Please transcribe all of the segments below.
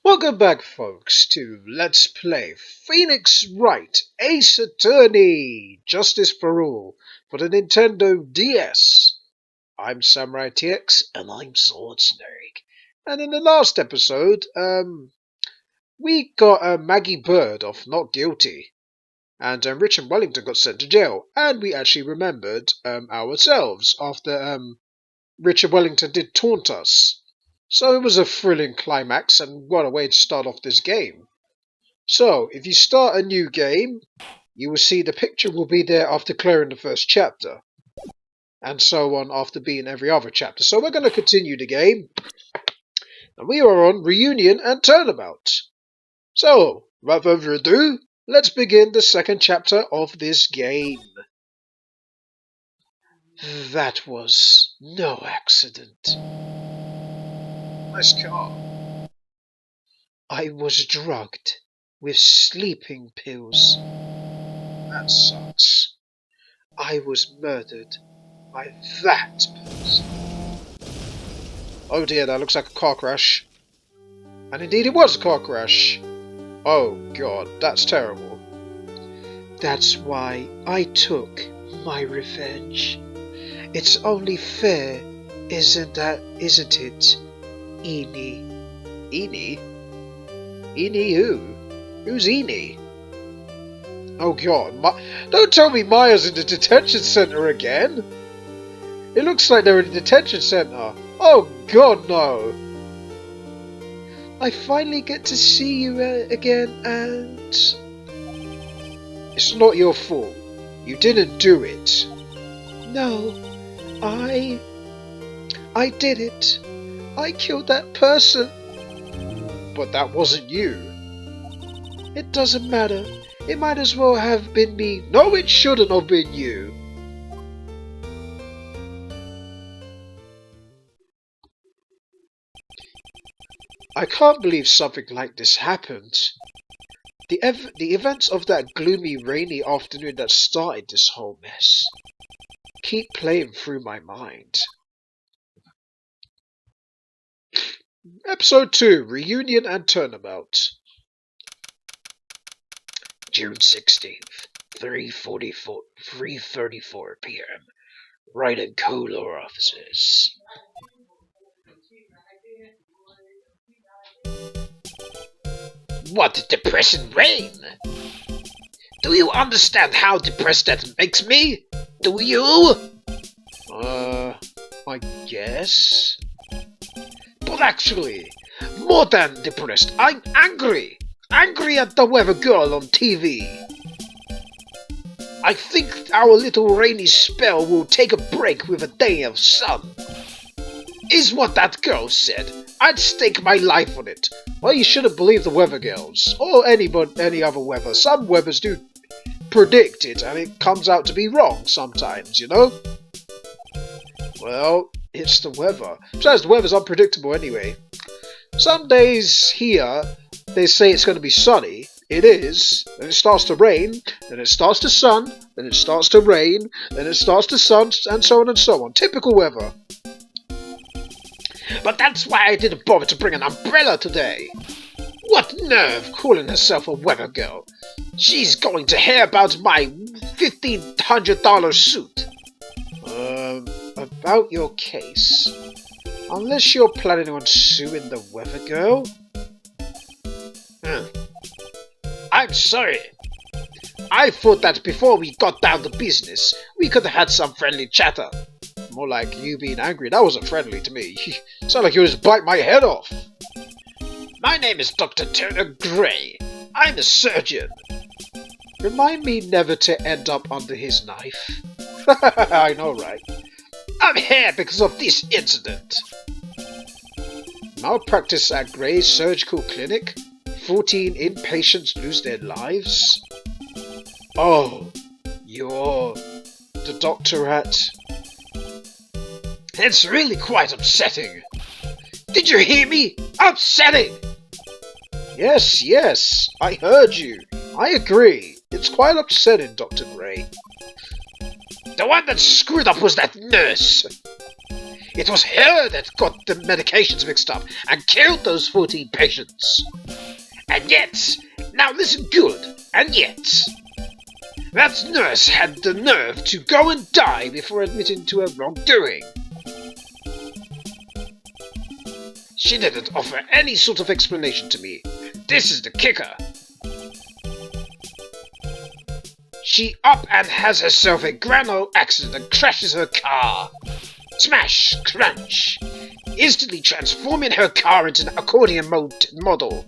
Welcome back, folks, to Let's Play Phoenix Wright Ace Attorney Justice for All for the Nintendo DS. I'm SamuraiT-X and I'm Sword Snake. And in the last episode, we got Maggie Bird off not guilty, and Richard Wellington got sent to jail, and we actually remembered ourselves after Richard Wellington did taunt us. So it was a thrilling climax, and what a way to start off this game. So, if you start a new game, you will see the picture will be there after clearing the first chapter, and so on after being every other chapter. So we're going to continue the game, and we are on Reunion and Turnabout. So, without further ado, let's begin the second chapter of this game. That was no accident. Nice car. I was drugged with sleeping pills. That sucks. I was murdered by that person. Oh dear, that looks like a car crash. And indeed it was a car crash. Oh god, that's terrible. That's why I took my revenge. It's only fair, isn't it, Eni? Eni? Eni who? Who's Eni? Oh god, don't tell me Maya's in the detention center again! It looks like they're in the detention center. Oh god, no! I finally get to see you again, and... It's not your fault. You didn't do it. No, I did it. I killed that person. But that wasn't you. It doesn't matter. It might as well have been me. No, it shouldn't have been you. I can't believe something like this happened. The events of that gloomy, rainy afternoon that started this whole mess keep playing through my mind. Episode 2, Reunion and Turnabout. June 16th, 3:34 p.m. Wright and Kohler offices. What depressing rain! Do you understand how depressed that makes me? Do you? I guess. But actually, more than depressed, I'm angry! Angry at the weather girl on TV. I think our little rainy spell will take a break with a day of sun. Is what that girl said. I'd stake my life on it. Well, you shouldn't believe the weather girls, or any other weather. Some weathers do predict it, and it comes out to be wrong sometimes, you know? Well, it's the weather. Besides, the weather's unpredictable anyway. Some days here, they say it's going to be sunny. It is. Then it starts to rain. Then it starts to sun. Then it starts to rain. Then it starts to sun, and so on and so on. Typical weather. But that's why I didn't bother to bring an umbrella today. What nerve calling herself a weather girl? She's going to hear about my $1,500 suit. About your case. Unless you're planning on suing the weather girl? I'm sorry. I thought that before we got down to business, we could have had some friendly chatter. More like you being angry. That wasn't friendly to me. Sounded like you just bite my head off. My name is Dr. Turner Gray. I'm a surgeon. Remind me never to end up under his knife. I know, right? I'm here because of this incident. Malpractice at Gray's Surgical Clinic? 14 inpatients lose their lives? Oh, you're the doctor at... It's really quite upsetting. Did you hear me? Upsetting! Yes, I heard you. I agree. It's quite upsetting, Dr. Gray. The one that screwed up was that nurse. It was her that got the medications mixed up and killed those 14 patients. And yet, now listen good, and yet, that nurse had the nerve to go and die before admitting to her wrongdoing. She didn't offer any sort of explanation to me. This is the kicker. She up and has herself a grand old accident and crashes her car. Smash, crunch, instantly transforming her car into an accordion model.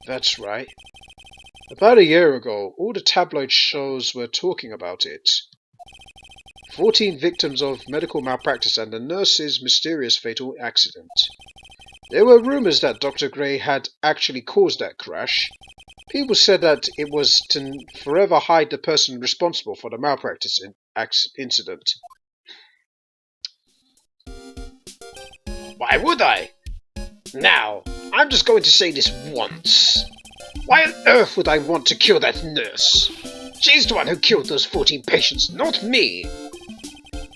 That's right. About a year ago, all the tabloid shows were talking about it. 14 victims of medical malpractice and the nurse's mysterious fatal accident. There were rumors that Dr. Gray had actually caused that crash. People said that it was to forever hide the person responsible for the malpractice incident. Why would I? Now, I'm just going to say this once. Why on earth would I want to kill that nurse? She's the one who killed those 14 patients, not me.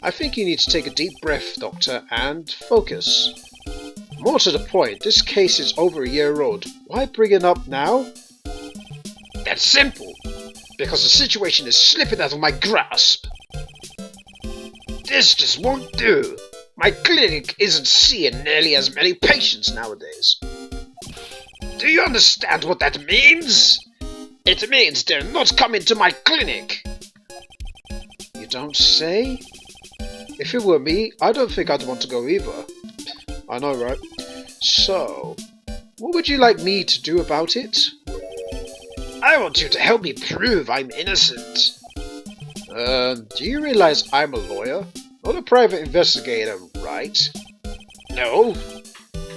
I think you need to take a deep breath, Doctor, and focus. More to the point, this case is over a year old. Why bring it up now? That's simple. Because the situation is slipping out of my grasp. This just won't do. My clinic isn't seeing nearly as many patients nowadays. Do you understand what that means? It means they're not coming to my clinic. You don't say? If it were me, I don't think I'd want to go either. I know, right? So, what would you like me to do about it? I want you to help me prove I'm innocent. Do you realize I'm a lawyer? Not a private investigator, right? No.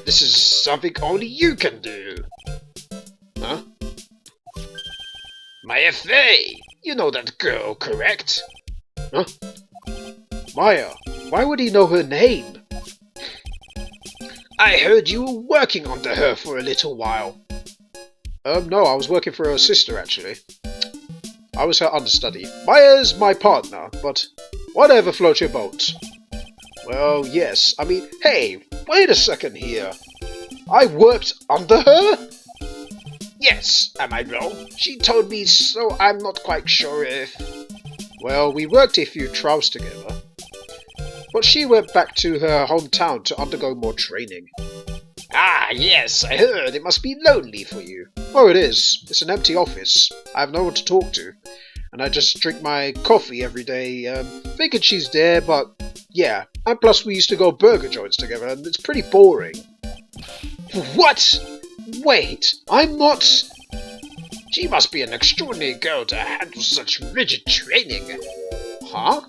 This is something only you can do. Huh? My FA! You know that girl, correct? Huh? Maya, why would he know her name? I heard you were working under her for a little while. No, I was working for her sister, actually. I was her understudy. Maya's my partner, but whatever floats your boat. Well, yes, I mean, hey, wait a second here. I worked under her? Yes, am I wrong? She told me, so I'm not quite sure if... Well, we worked a few trials together. But she went back to her hometown to undergo more training. Ah, yes, I heard. It must be lonely for you. Oh, it is. It's an empty office. I have no one to talk to. And I just drink my coffee every day, thinking she's there, but yeah. And plus we used to go burger joints together, and it's pretty boring. What? Wait, I'm not... She must be an extraordinary girl to handle such rigid training. Huh?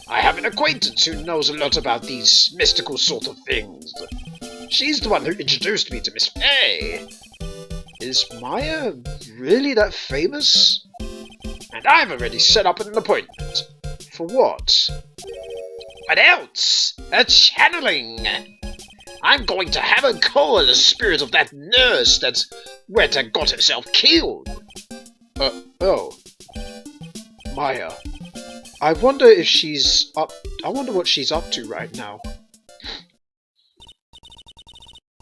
I have an acquaintance who knows a lot about these mystical sort of things. She's the one who introduced me to Miss Fay. Is Maya really that famous? And I've already set up an appointment. For what? What else? A channeling! I'm going to have her call the spirit of that nurse that went and got herself killed. Oh. Maya. I wonder if she's up... I wonder what she's up to right now.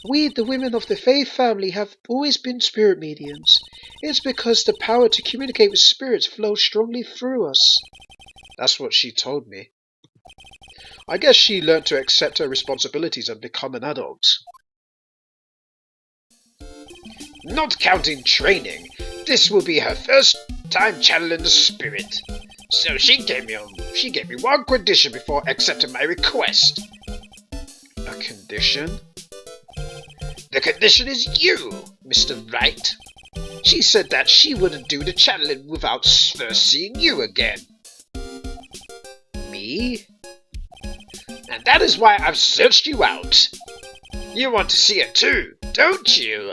We, the women of the Faith family, have always been spirit mediums. It's because the power to communicate with spirits flows strongly through us. That's what she told me. I guess she learnt to accept her responsibilities and become an adult. Not counting training, this will be her first time channeling the spirit. So she gave me one condition before accepting my request. A condition? The condition is you, Mr. Wright. She said that she wouldn't do the channeling without first seeing you again. Me? And that is why I've searched you out. You want to see it too, don't you?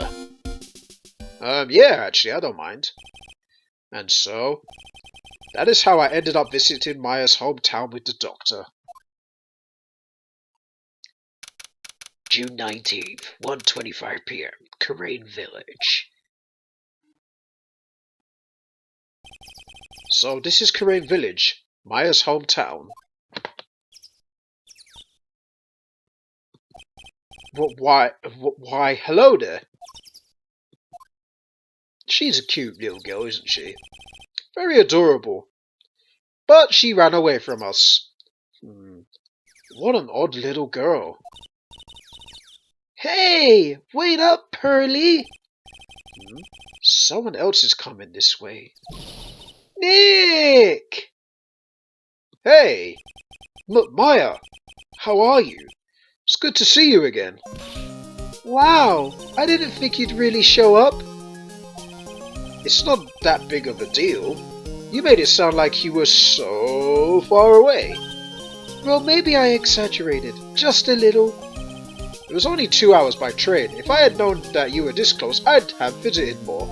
Yeah, actually, I don't mind. And so, that is how I ended up visiting Maya's hometown with the doctor. June 19th, 1:25 p.m., Corain Village. So this is Karain Village, Maya's hometown. Why, hello there. She's a cute little girl, isn't she? Very adorable. But she ran away from us. What an odd little girl. Hey, wait up, Pearly. Someone else is coming this way. Nick! Hey! Look, Maya! How are you? It's good to see you again. Wow, I didn't think you'd really show up. It's not that big of a deal. You made it sound like you were so far away. Well, maybe I exaggerated. Just a little. It was only 2 hours by train. If I had known that you were this close, I'd have visited more.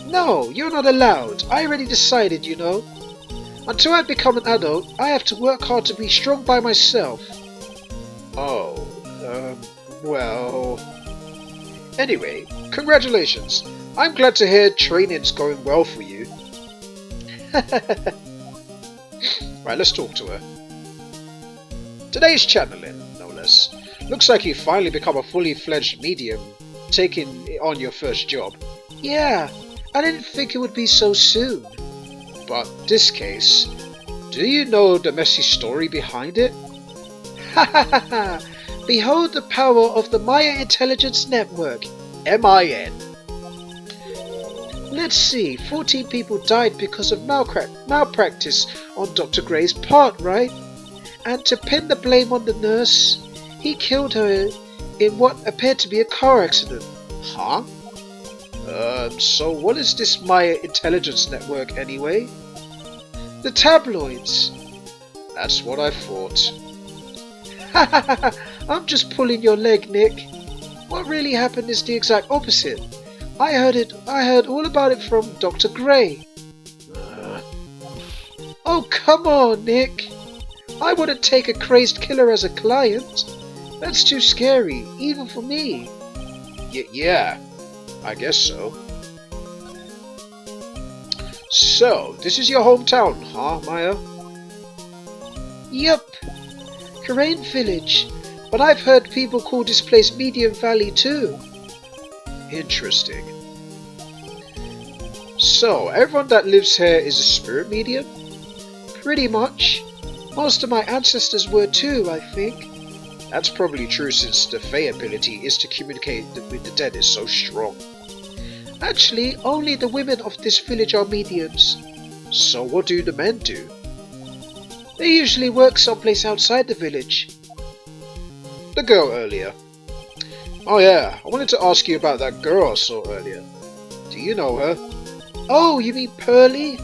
No, you're not allowed. I already decided, you know. Until I become an adult, I have to work hard to be strong by myself. Oh, well... Anyway, congratulations. I'm glad to hear training's going well for you. Right, let's talk to her. Today's channeling, no less. Looks like you've finally become a fully fledged medium, taking on your first job. Yeah, I didn't think it would be so soon. But this case, do you know the messy story behind it? Ha ha ha ha! Behold the power of the Maya Intelligence Network, MIN. Let's see, 14 people died because of malpractice on Dr. Gray's part, right? And to pin the blame on the nurse, he killed her in what appeared to be a car accident. Huh? So what is this Maya Intelligence Network anyway? The tabloids. That's what I thought. Ha ha ha! I'm just pulling your leg, Nick. What really happened is the exact opposite. I heard all about it from Dr. Gray. Oh, come on, Nick. I wouldn't take a crazed killer as a client. That's too scary, even for me. Yeah, I guess so. So, this is your hometown, huh, Maya? Yup. Karain Village. But I've heard people call this place Medium Valley too. Interesting. So, everyone that lives here is a spirit medium? Pretty much. Most of my ancestors were too, I think. That's probably true since the Fey ability is to communicate with the dead is so strong. Actually, only the women of this village are mediums. So what do the men do? They usually work someplace outside the village. The girl earlier. Oh yeah, I wanted to ask you about that girl I saw earlier. Do you know her? Oh, you mean Pearly?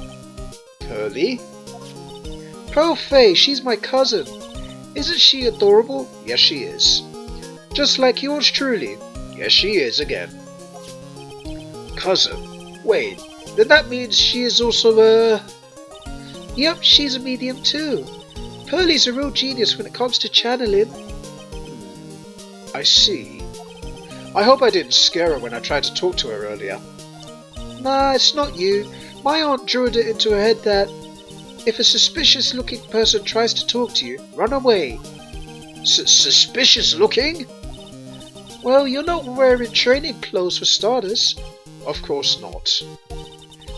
Pearly? Pearl Fay, she's my cousin. Isn't she adorable? Yes, she is. Just like yours truly. Yes, she is again. Cousin? Wait, then that means she is also a... Yep, she's a medium too. Pearly's a real genius when it comes to channeling. I see. I hope I didn't scare her when I tried to talk to her earlier. Nah, it's not you. My aunt drilled it into her head that if a suspicious looking person tries to talk to you, run away. Suspicious looking? Well, you're not wearing training clothes for starters. Of course not.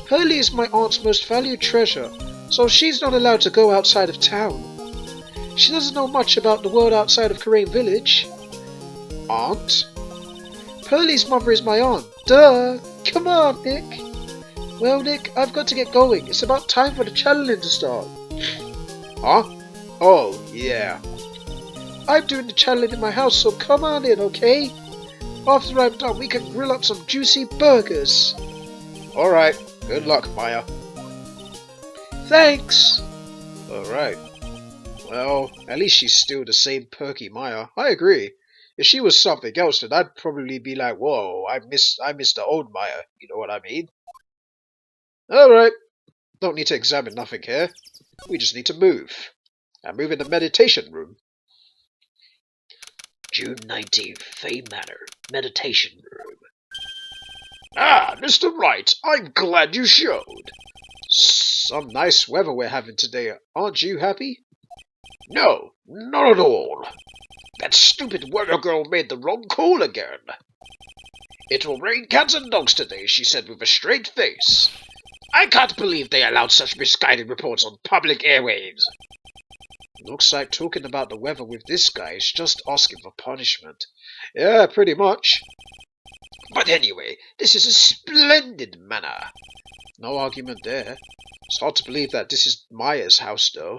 Pearly is my aunt's most valued treasure, so she's not allowed to go outside of town. She doesn't know much about the world outside of Karain Village. Aunt? Pearly's mother is my aunt. Duh! Come on, Nick! Well, Nick, I've got to get going. It's about time for the channeling to start. Huh? Oh, yeah. I'm doing the channeling in my house, so come on in, okay? After I'm done, we can grill up some juicy burgers. Alright, good luck, Maya. Thanks! Alright. Well, at least she's still the same perky Maya. I agree. If she was something else, then I'd probably be like, whoa, I miss the old Maya. You know what I mean? Alright. Don't need to examine nothing here. We just need to move. And move in the meditation room. June 19th, Fay Manor, meditation room. Ah, Mr. Wright, I'm glad you showed. Some nice weather we're having today. Aren't you happy? No, not at all. That stupid weather girl made the wrong call again. It will rain cats and dogs today, she said with a straight face. I can't believe they allowed such misguided reports on public airwaves. Looks like talking about the weather with this guy is just asking for punishment. Yeah, pretty much. But anyway, this is a splendid manor. No argument there. It's hard to believe that this is Maya's house, though.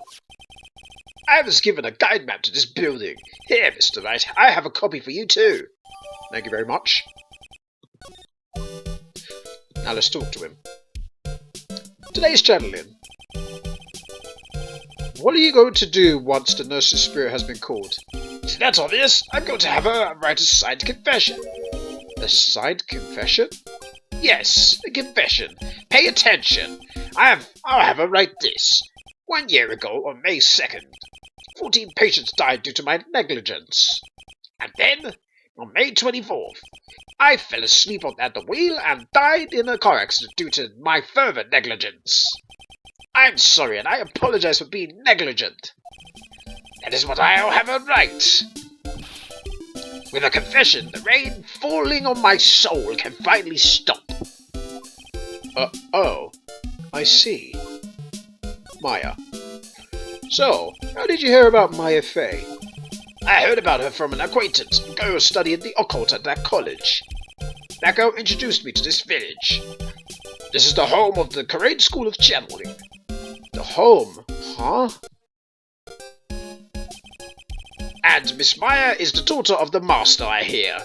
I was given a guide map to this building. Here, Mr. Wright, I have a copy for you too. Thank you very much. Now let's talk to him. Today's channeling. What are you going to do once the nurse's spirit has been called? That's obvious. I'm going to have her write a signed confession. A signed confession? Yes, a confession. Pay attention. I'll have her write this. 1 year ago, on May 2nd, 14 patients died due to my negligence. And then, on May 24th, I fell asleep at the wheel and died in a car accident due to my further negligence. I'm sorry and I apologize for being negligent. That is what I'll have her write. With a confession, the rain falling on my soul can finally stop. Oh, I see. Maya. So, how did you hear about Maya Fey? I heard about her from an acquaintance, a girl studying the occult at that college. That girl introduced me to this village. This is the home of the Wright School of Channeling. The home? Huh? And Miss Maya is the daughter of the master, I hear.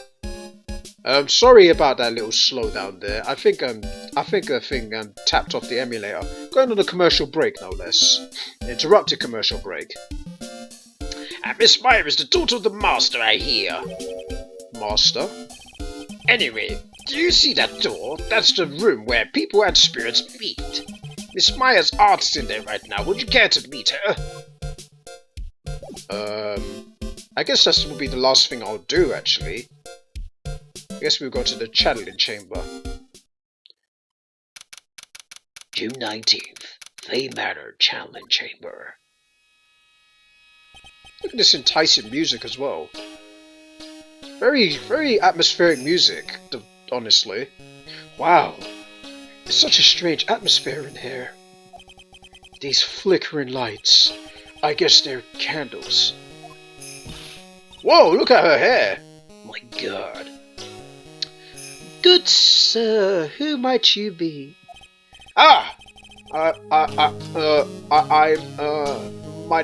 Sorry about that little slowdown there. I think the thing tapped off the emulator. Going on a commercial break, no less. Interrupted commercial break. And Miss Maya is the daughter of the master, I hear. Master? Anyway, do you see that door? That's the room where people and spirits meet. Miss Maya's aunt's in there right now. Would you care to meet her? I guess that will be the last thing I'll do, actually. I guess we'll go to the channeling chamber. June 19th, Fey Manor Channeling Chamber. Look at this enticing music as well. Very, very atmospheric music, honestly. Wow. It's such a strange atmosphere in here. These flickering lights. I guess they're candles. Whoa, look at her hair! My God. Good sir, who might you be? My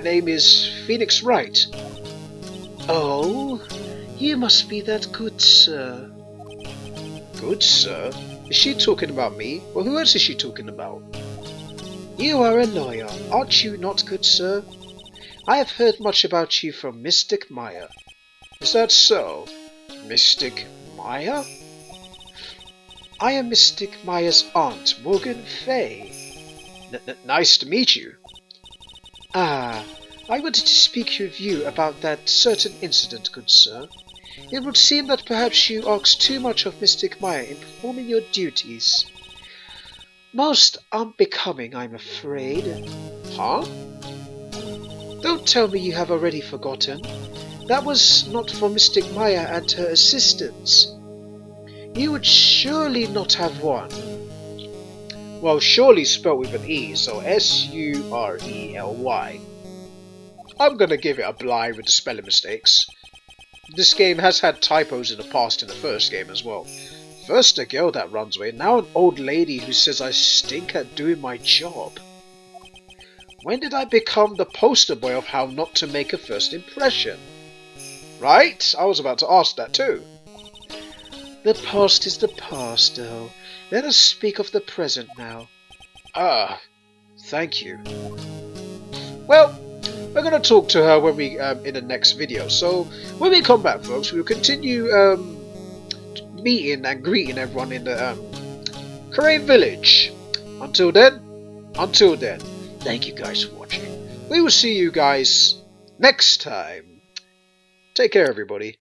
name is Phoenix Wright. Oh, you must be that good sir. Good sir? Is she talking about me? Well, who else is she talking about? You are a lawyer, aren't you not, good sir? I have heard much about you from Mystic Maya. Is that so? Mystic Maya? I am Mystic Maya's aunt, Morgan Fey. Nice to meet you. Ah, I wanted to speak with you about that certain incident, good sir. It would seem that perhaps you asked too much of Mystic Maya in performing your duties. Most unbecoming, I'm afraid. Huh? Don't tell me you have already forgotten. That was not for Mystic Maya and her assistants. You would surely not have won. Well, surely spelled with an E, so S-U-R-E-L-Y. I'm gonna give it a bly with the spelling mistakes. This game has had typos in the past in the first game as well. First a girl that runs away, now an old lady who says I stink at doing my job. When did I become the poster boy of how not to make a first impression? Right? I was about to ask that too. The past is the past, though. Let us speak of the present now. Ah, thank you. Well, we're going to talk to her when we in the next video. So when we come back, folks, we'll continue meeting and greeting everyone in the Korean village. Until then, thank you guys for watching. We will see you guys next time. Take care, everybody.